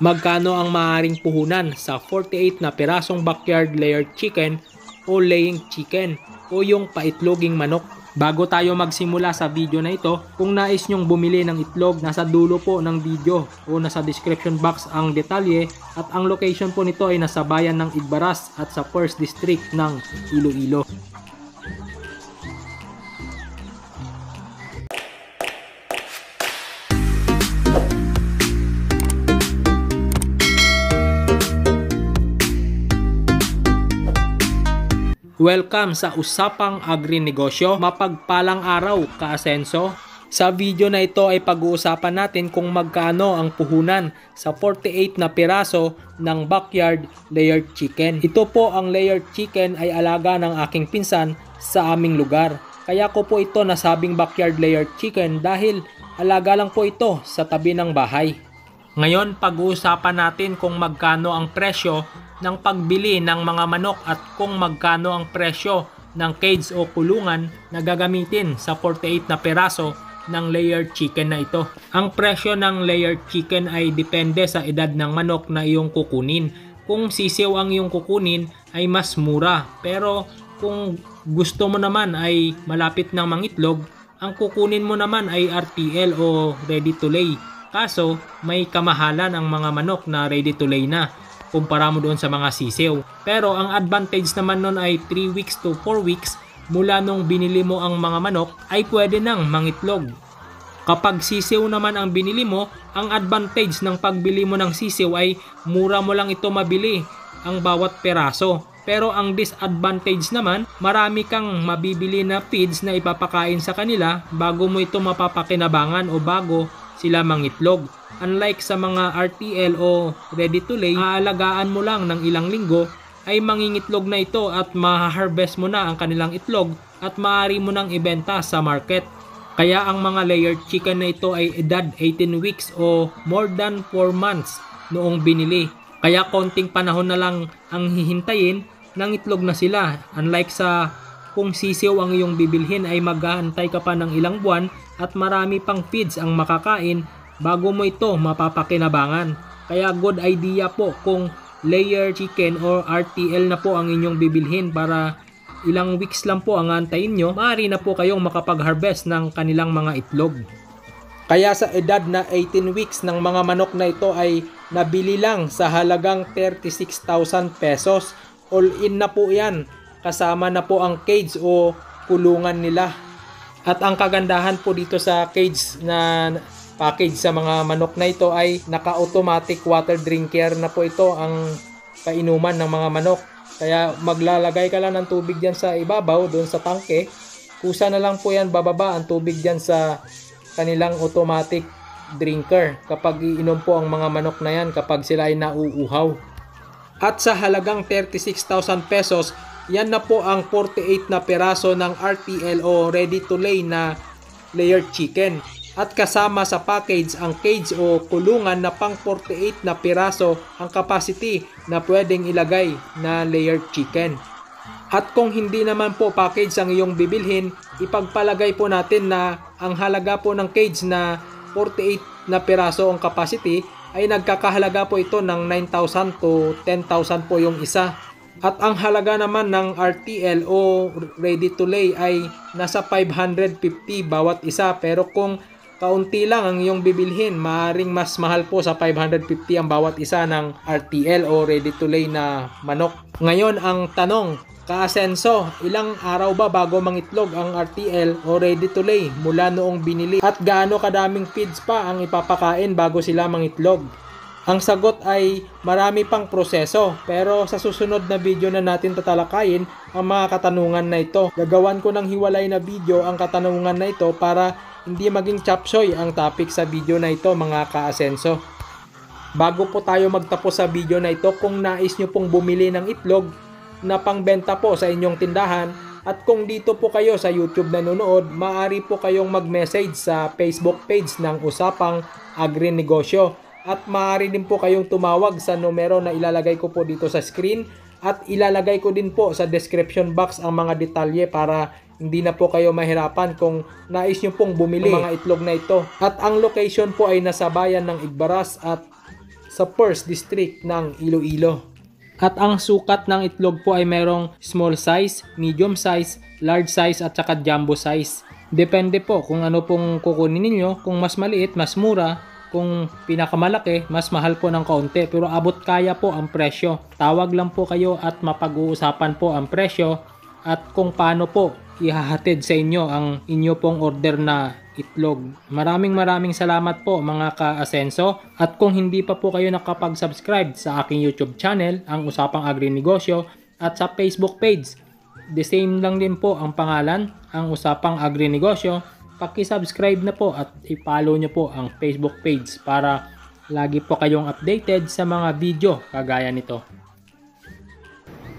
Magkano ang maaaring puhunan sa 48 na pirasong backyard layered chicken o laying chicken o yung paitloging manok? Bago tayo magsimula sa video na ito, kung nais nyong bumili ng itlog, nasa dulo po ng video o nasa description box ang detalye at ang location po nito ay nasa bayan ng Igbaras at sa 1st District ng Iloilo. Welcome sa Usapang Agrinegosyo. Mapagpalang araw, ka-asenso. Sa video na ito ay pag-uusapan natin kung magkano ang puhunan sa 48 na piraso ng backyard layered chicken. Ito po ang layered chicken ay alaga ng aking pinsan sa aming lugar. Kaya ko po ito nasabing backyard layered chicken dahil alaga lang po ito sa tabi ng bahay. Ngayon pag-uusapan natin kung magkano ang presyo ng pagbili ng mga manok at kung magkano ang presyo ng cage o kulungan na gagamitin sa 48 na peraso ng layered chicken na ito. Ang presyo ng layered chicken ay depende sa edad ng manok na iyong kukunin. Kung sisiw ang iyong kukunin ay mas mura, pero kung gusto mo naman ay malapit ng mangitlog, ang kukunin mo naman ay RTL o ready to lay. Kaso may kamahalan ang mga manok na ready to lay na kumpara mo doon sa mga sisiw. Pero ang advantage naman nun ay 3 weeks to 4 weeks mula nung binili mo ang mga manok ay pwede nang mangitlog. Kapag sisiw naman ang binili mo, ang advantage ng pagbili mo ng sisiw ay mura mo lang ito mabili ang bawat peraso. Pero ang disadvantage naman, marami kang mabibili na feeds na ipapakain sa kanila bago mo ito mapapakinabangan o bago sila mangitlog. Unlike sa mga RTL o ready to lay, aalagaan mo lang ng ilang linggo ay mangingitlog na ito at ma-harvest mo na ang kanilang itlog at maaari mo nang ibenta sa market. Kaya ang mga layered chicken na ito ay edad 18 weeks o more than 4 months noong binili. Kaya konting panahon na lang ang hihintayin, nang itlog na sila. Unlike sa kung sisiw ang iyong bibilhin ay mag-aantay ka pa ng ilang buwan at marami pang feeds ang makakain bago mo ito mapapakinabangan. Kaya good idea po kung layer chicken or RTL na po ang inyong bibilhin para ilang weeks lang po ang antayin nyo, maaari na po kayong makapag-harvest ng kanilang mga itlog. Kaya sa edad na 18 weeks ng mga manok na ito ay nabili lang sa halagang 36,000 pesos. All in na po yan. Kasama na po ang cage o kulungan nila. At ang kagandahan po dito sa cage na package sa mga manok na ito ay naka-automatic water drinker na po ito ang kainuman ng mga manok. Kaya maglalagay ka lang ng tubig dyan sa ibabaw, doon sa tangke. Kusa na lang po yan bababa ang tubig dyan sa kanilang automatic drinker kapag iinom po ang mga manok na yan kapag sila ay nauuhaw. At sa halagang 36,000 pesos, yan na po ang 48 na peraso ng RTL o ready to lay na layered chicken. At kasama sa package ang cage o kulungan na pang 48 na piraso ang capacity na pwedeng ilagay na layered chicken. At kung hindi naman po package ang iyong bibilhin, ipagpalagay po natin na ang halaga po ng cage na 48 na piraso ang capacity ay nagkakahalaga po ito ng 9,000 to 10,000 po yung isa. At ang halaga naman ng RTL o ready to lay ay nasa 550 bawat isa, pero kung kaunti lang ang iyong bibilhin, maaaring mas mahal po sa 550 ang bawat isa ng RTL o ready to lay na manok. Ngayon ang tanong, ka-asenso, ilang araw ba bago mangitlog ang RTL o ready to lay mula noong binili? At gaano kadaming feeds pa ang ipapakain bago sila mangitlog? Ang sagot ay marami pang proseso, pero sa susunod na video na natin tatalakayin ang mga katanungan na ito. Gagawan ko ng hiwalay na video ang katanungan na ito para hindi maging chapsoy ang topic sa video na ito, mga ka-asenso. Bago po tayo magtapos sa video na ito, kung nais nyo pong bumili ng itlog na pangbenta po sa inyong tindahan at kung dito po kayo sa YouTube nanonood, maaari po kayong mag-message sa Facebook page ng Usapang Agrinegosyo at maaari din po kayong tumawag sa numero na ilalagay ko po dito sa screen at ilalagay ko din po sa description box ang mga detalye para hindi na po kayo mahirapan kung nais nyo pong bumili ng mga itlog na ito. At ang location po ay nasa bayan ng Igbaras at sa 1st District ng Iloilo. At ang sukat ng itlog po ay merong small size, medium size, large size at saka jumbo size. Depende po kung ano pong kukunin ninyo. Kung mas maliit, mas mura. Kung pinakamalaki, mas mahal po ng kaunti. Pero abot kaya po ang presyo. Tawag lang po kayo at mapag-uusapan po ang presyo at kung paano po ihahatid sa inyo ang inyo pong order na itlog. Maraming salamat po mga ka-asenso. At kung hindi pa po kayo nakapag-subscribe sa aking YouTube channel, ang Usapang Agrinegosyo, at sa Facebook page, the same lang din po ang pangalan, ang Usapang Agrinegosyo. Paki-subscribe na po at i-follow nyo po ang Facebook page para lagi po kayong updated sa mga video kagaya nito.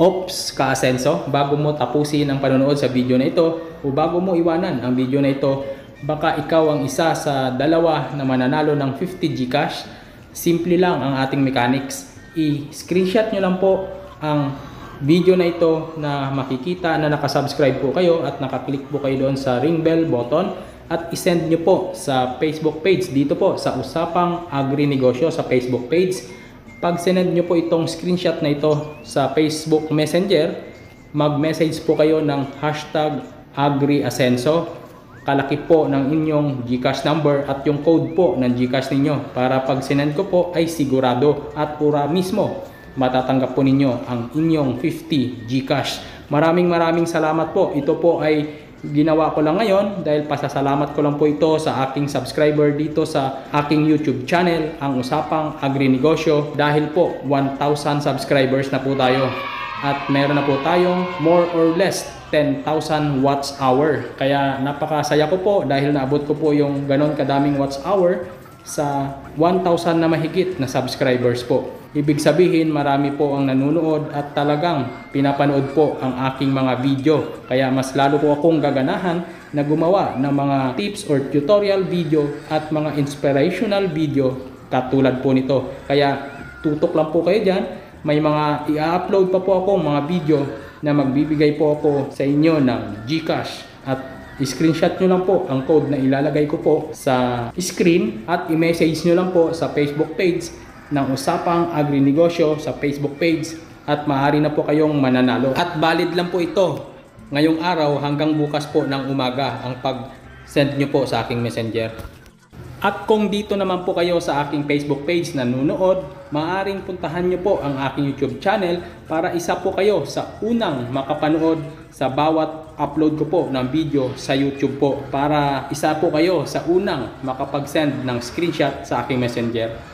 Ops, ka-asenso, bago mo tapusin ang panonood sa video na ito o bago mo iwanan ang video na ito, baka ikaw ang isa sa dalawa na mananalo ng 50 GCash. Simple lang ang ating mechanics. I-screenshot nyo lang po ang video na ito na makikita na nakasubscribe po kayo at nakaklik po kayo doon sa ring bell button at isend nyo po sa Facebook page dito po sa Usapang Agrinegosyo sa Facebook page. Pag sinend nyo po itong screenshot na ito sa Facebook Messenger, mag-message po kayo ng hashtag AgriAsenso, kalaki po ng inyong GCash number at yung code po ng GCash ninyo para pag sinend ko po ay sigurado at pura mismo matatanggap po ninyo ang inyong 50 GCash. Maraming salamat po. Ito po ay ginawa ko lang ngayon dahil pasasalamat ko lang po ito sa aking subscriber dito sa aking YouTube channel, ang Usapang Agrinegosyo, dahil po 1,000 subscribers na po tayo at meron na po tayong more or less 10,000 watts hour. Kaya napakasaya ko po dahil naabot ko po yung ganon kadaming watts hour sa 1,000 na mahigit na subscribers po. Ibig sabihin marami po ang nanonood at talagang pinapanood po ang aking mga video. Kaya mas lalo po akong gaganahan na gumawa ng mga tips or tutorial video at mga inspirational video katulad po nito. Kaya tutok lang po kayo dyan. May mga i-upload pa po akong mga video na magbibigay po ako sa inyo ng GCash at i-screenshot nyo lang po ang code na ilalagay ko po sa screen at i-message nyo lang po sa Facebook page ng Usapang Agrinegosyo sa Facebook page at maaari na po kayong mananalo. At valid lang po ito ngayong araw hanggang bukas po ng umaga ang pag-send nyo po sa aking messenger. At kung dito naman po kayo sa aking Facebook page na nanonood, maaaring puntahan nyo po ang aking YouTube channel para isa po kayo sa unang makapanood sa bawat upload ko po ng video sa YouTube po, para isa po kayo sa unang makapag-send ng screenshot sa aking messenger.